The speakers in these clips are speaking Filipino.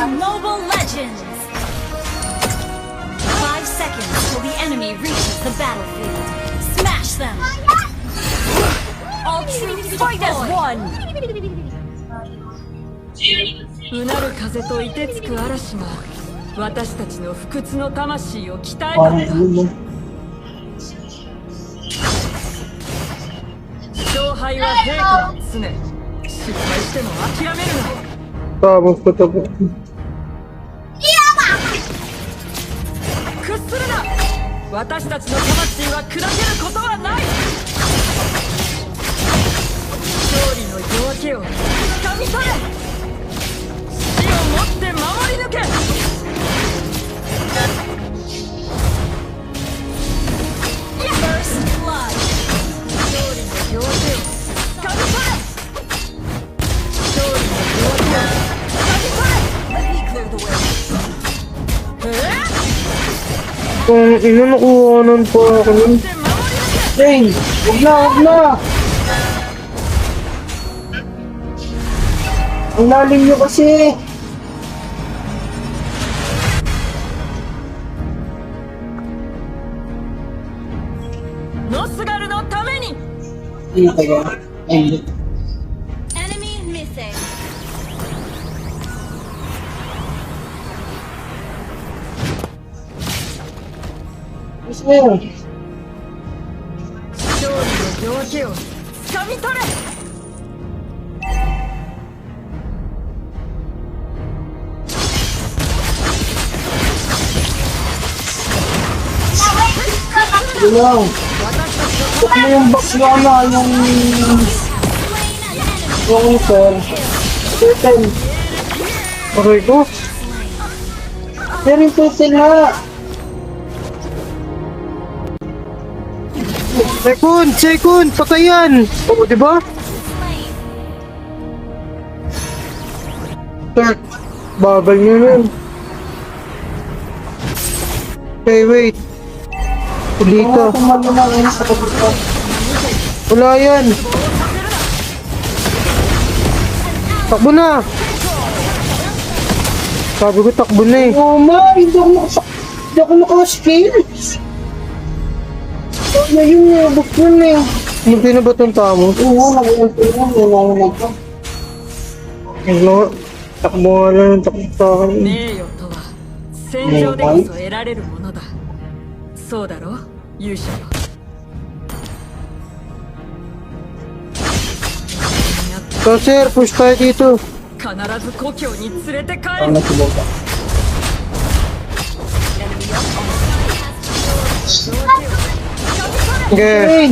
Mobile Legends! 5 seconds till the enemy reaches the battlefield. Smash them! All troops fight as one! うなる風と凍てつく嵐が私たちの不屈の魂を鍛えた Parang んだ yun, no? 勝敗は陛下の常失敗しても諦めるな Tapos ko to. 屈するな私たちの魂は砕けることはない勝利の夜明けを掴み取れ死をもって守り抜け First blood! 勝利の夜明けを掴み取れ勝利の夜明けを掴み取れ Let me clear the way. Kung inanukuhanan pa ako nun. Dang! Huwag na, huwag na! Ang lalim nyo kasi! ノスガルのために Hindi taga. Ay, Enemy missing. Miss mo yun. 勝利の夜明けを掴み取れ Sige lang. Huwag mo yung box na ano, yung sir. Turtle. Aray ko. Pero yung turtle ha. Second! Patayan! Oo, diba? Sir, babal nyo nun. Okay, wait. Huli ka. Wala yan. Takbo na. Sabi ko takbo na eh. Oo ma, hindi ako naka-scale. Ano yung nabok yun eh. Hindi na ba itong tamo? Oo, nag-uulog ko. Takbo nga lang, takbo sa akin. 名誉とは戦場でこそ得られるものだそうだろ勇者は So sir, push tayo dito. 必ず故郷に連れて帰る Okay.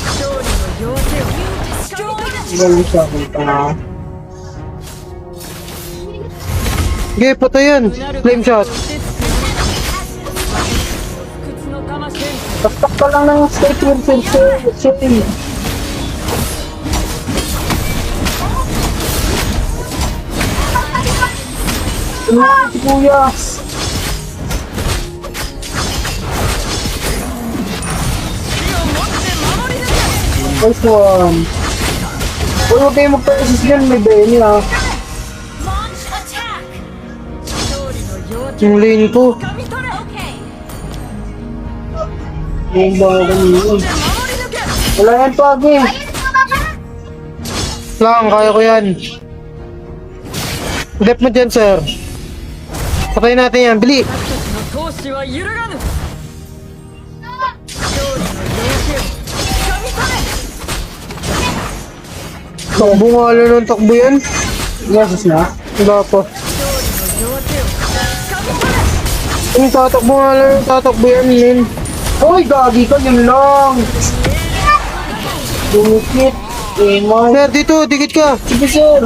勝利の夜明けを Galing siya kita. Okay, patayan. Flame shot. 不屈の魂 Taktak ka lang ng straight with sir. Si kuya. Nice one. Uy, huwag kayo magpa-assist dyan. May Benny ha. Launch attack! 勝利の夜明け Yung lane ko. 掴み取れ Okay. Yung bago yun. 守り抜け Wala yan pagi. Lang, kaya ko yan. Dep mo dyan, sir. Patayin natin yan. Bili. 私たちの闘志は揺るがぬ勝利の夜明けを掴み取れ Takbo nga lang ng takbo yan. Gasos na? Wala pa. 勝利の夜明けを掴み取れ Yung tatakbo nga lang ng tatakbo yan, Lin. Uy, gagi ka, yun lang. Dumikit. Sir, dito, dikit ka. Sige, sir.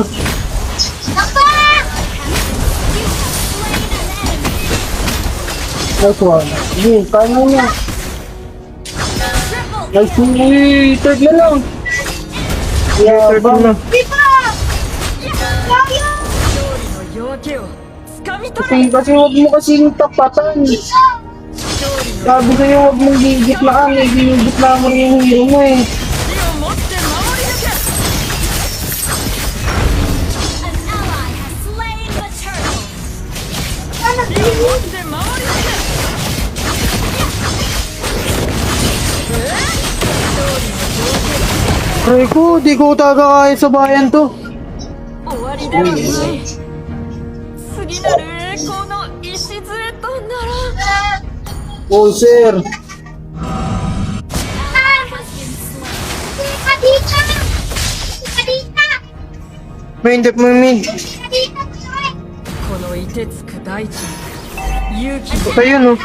Nice one. Sige, kaya mo niya. Nice one. Uy, third na lang. Yeah, third na. 勝利の夜明けを掴み取れ Kasi huwag mo kasing tapatan. 勝利の Sabi sa'yo, huwag mong gigitlaan eh. Ginigitlaan mo rin yung hero mo eh. 死をもって守り抜けって守り抜け Aray ko, di ko talaga kaya sa bayan to. 終わりではない次なる栄光の礎となら Oh, sir. Ally has been slain. May hindi mo mid. この凍てつく大地に勇気 Ito yun, oh.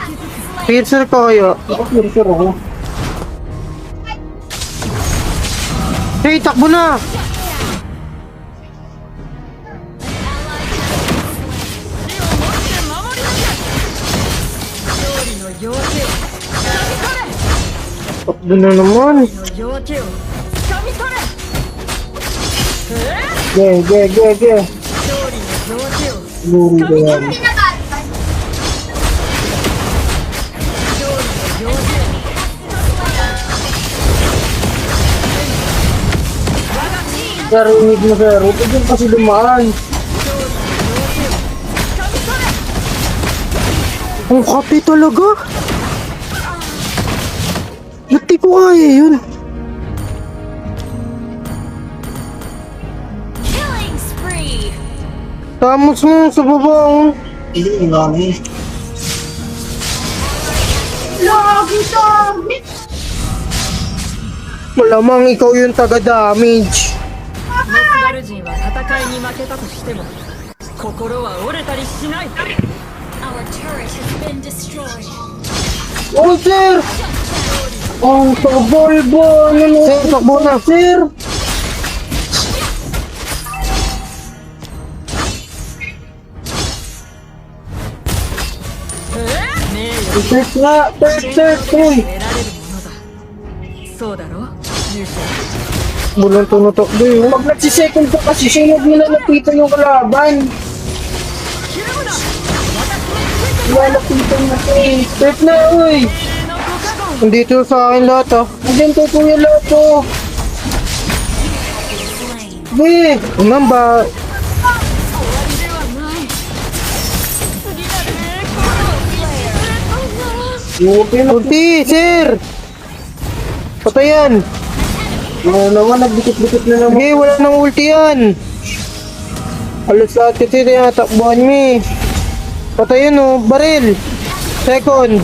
Piercer ka kaya? Ako, piercer ako. Hey, takbo na! 勝利の夜明けをTakbo na naman. 夜明けを掴み取れ Ge, ge, ge, ge. 勝利の夜明けを Luri ka yan. 勝利の夜明けを Narinig mo, sir. Huwag din kasi dumaan. Ang kape talaga. Ba't di ko kaya yun? Killing spree. Tamos mo sa baba, oh. Hindi, nga eh. Malamang ikaw yung taga-damage. ノスダル人は戦いに負けたとしても心は折れたりしない Our turret has been destroyed. Oh, sir! Ang tabal ba? Sir, takbo na, sir! Sir nga! Sir! 得られるものだそうだろ勇者 Bulan to na takbo eh. Huwag nagsisecond ka kasi sunod mo na napitan yung kalaban. Lalapitan na eh. Start na, uy! Nandito sa akin lahat ah. Nandito ko yung lahat oh. Slain. Be! Naman ba? 終わりではない次なる栄光の礎となら Ulti, sir! Patayan! Wala naman, nagdikit-dikit na naman. Okay, wala nang ulti yan. Halos lahat kasi tinatakbuhan mo eh. Patayan oh, baril! Second!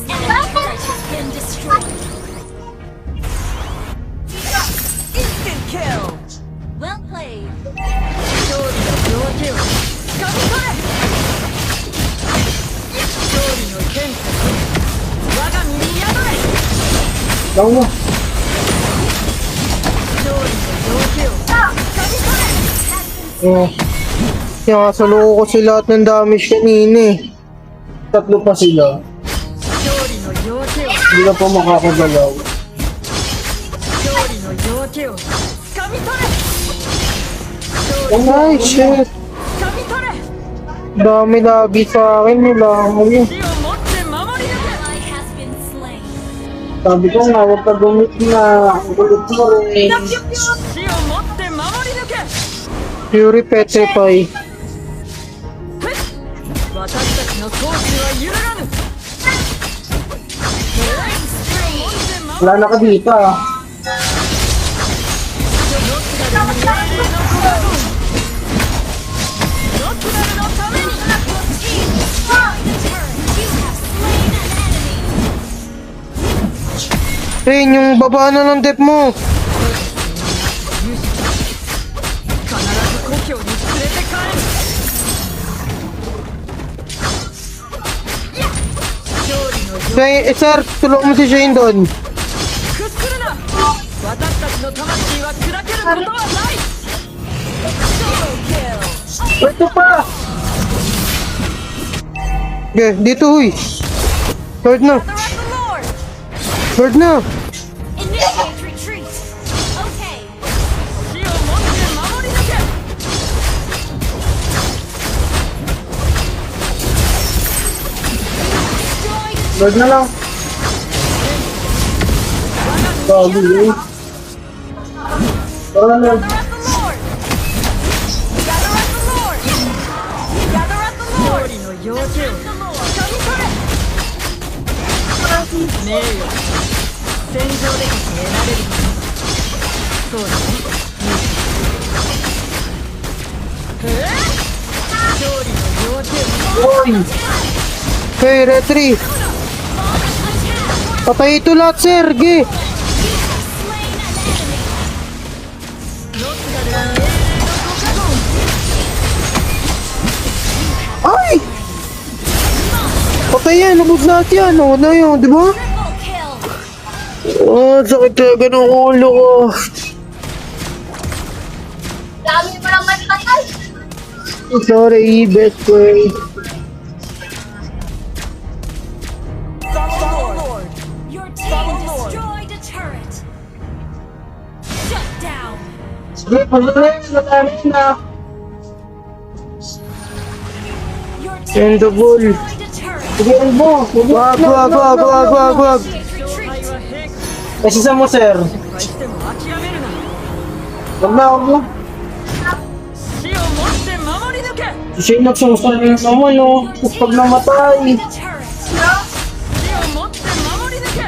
Enemy turret has been destroyed. Instant kill Well played. 勝利の夜明けを掴み取れ勝利の剣と我が身に宿れ Lang mo. 勝利の夜明けを掴み取れ Oh. Kaya sa loko ko sila lahat ng damage kanina eh. Tatlo pa sila. 勝利の夜明けを Hindi na pa makakagalaw. 勝利の夜明けを掴み取れ Ay, shit! 掴み取れ Dami lagi sa akin nila. Ano? 死をもって守り抜 Ally has been slain. Sabi ko nga, huwag ka gumit na. Ang kulit mo rin. け死をもって守り抜け Fury Petrify. 私たちの闘志は揺るがぬ Killing spree. Wala na ka dito ah. ロスラルに命令の鼓動ロスラルのために Team, destroy the turret. You have slain an enemy. Rain, yung baba na ng dep mo. 必ず故郷に連れて帰る勝利の夜 Sir, tulungan mo si Shane doon. 屈するな私たちの魂は砕けることはない Ito pa! Okay, dito huy. Third na. Third na. Initiate retreat. Okay. 死をもって守り抜け Third na lang. Sabi eh. Tara na. Gather at the Lord! Gather at the Lord! 要件を掴み取れ。名誉戦場でこそ得られるものだ。そうだね。勝利の要件を Uy! Okay, retry. Patay ito lahat, sir. Ge. Slain an enemy. ロスガルは英霊のご加護。 Ay! Patay yan. Nabog lahat yan. O, na yun, di ba? Triple kill. Oh, sakit talaga ng ulo ko. Dami mo lang matatay. Sorry, best friend. Your team destroyed a turret. Shut down. Sige, pagkakalit na. Your End team the ball. destroyed a turret. Sige, Elbo. Wag. Initiate retreat. 勝敗は平行。 Kasi sa mo, sir. 失敗しても諦めるな。 Wag na, wag na. 死をもって守り抜け。 Kasi nagsumusal rin naman, no. Tapos pag namatay. The turret. 死をもって守り抜け。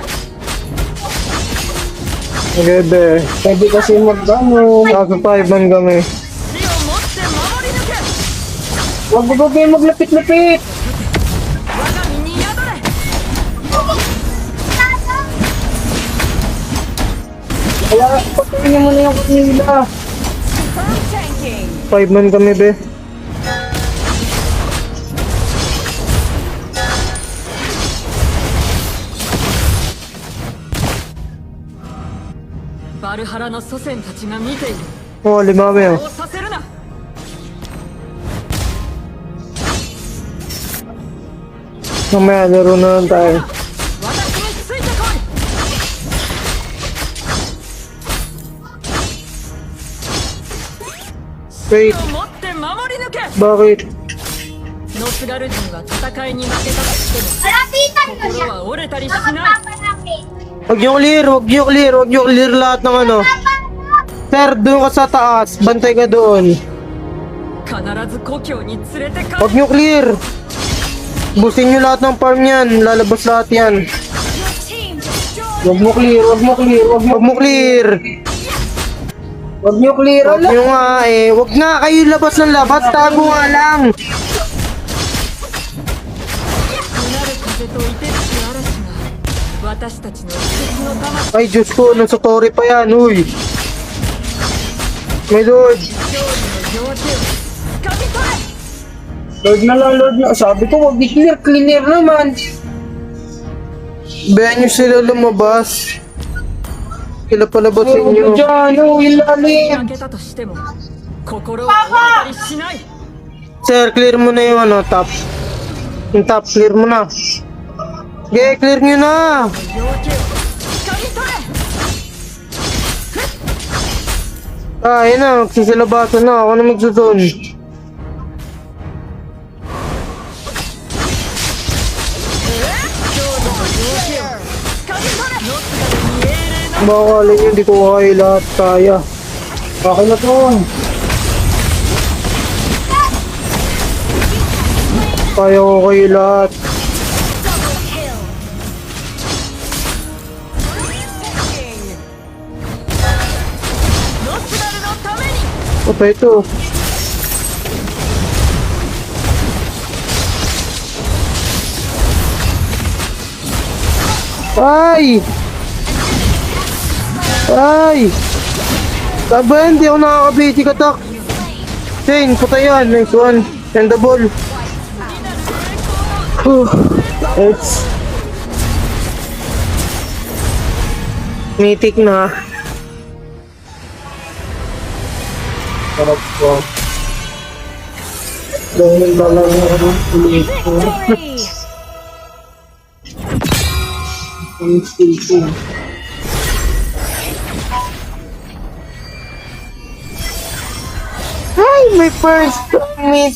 Bebe, pwede kasi mag-ano. Nasa 5 man kami. 死をもって守り抜け。 Wag mo kayo maglapit-lapit. 我が身に宿れ。 Kaya, pagkain mo na yung kanila. tanking。 5 man kami, be. バルハラの祖先たちが見ている。 Oh, 5 kami, oh. そうさせるな。 Mamaya, laro na lang tayo. 私についてこい。 Wait, 死をもって守り抜け。 bakit? ノスガル人は戦いに負けたとして Malapitan ko も siya. 心は折れたりしない。 Papanapit. Wag niyo clear lahat ng ano. Sir, doon ka sa taas. Bantay ka doon. 必ず故郷に連れて帰 Wag niyo clear. Busin niyo lahat ng farm yan. Lalabas lahat yan. Your team destroyed. Wag mo clear. Wag niyo clear. Wag niyo nga eh. Wag nga kayo labas ng labas. Tago nga lang. うなる風と凍てつく嵐が私たちの不屈の魂。 Ay, Diyos ko. Nasa story pa yan. Uy. My Lord. 勝利の要件を掴み取れ。 Lord na lang, Lord na. Sabi ko, wag di-clear. Clear naman. Bayan nyo sila lumabas. Sila palabasin nyo.負けたとしても心は折れたりしない。 Sir, clear mo na yung ano, top. Yung top, clear mo na. Okay, clear nyo na. 要件を掴み取れ。 Ah, yun na. Magsisilabasan na. Ako na magsuson. Baka alin yun, di ko kaya lahat kaya. Okay na to. Kaya ko kayo lahat. Double kill. ノスガルのために。 Patay ito. Ay! Ay! Taba, hindi ako nakaka-basic attack. Shane, patay yan. Nice one. And the ball. It's mythic na. Sarap ko. Dahil lang ako ulit ko. Victory. Hi, my first meet.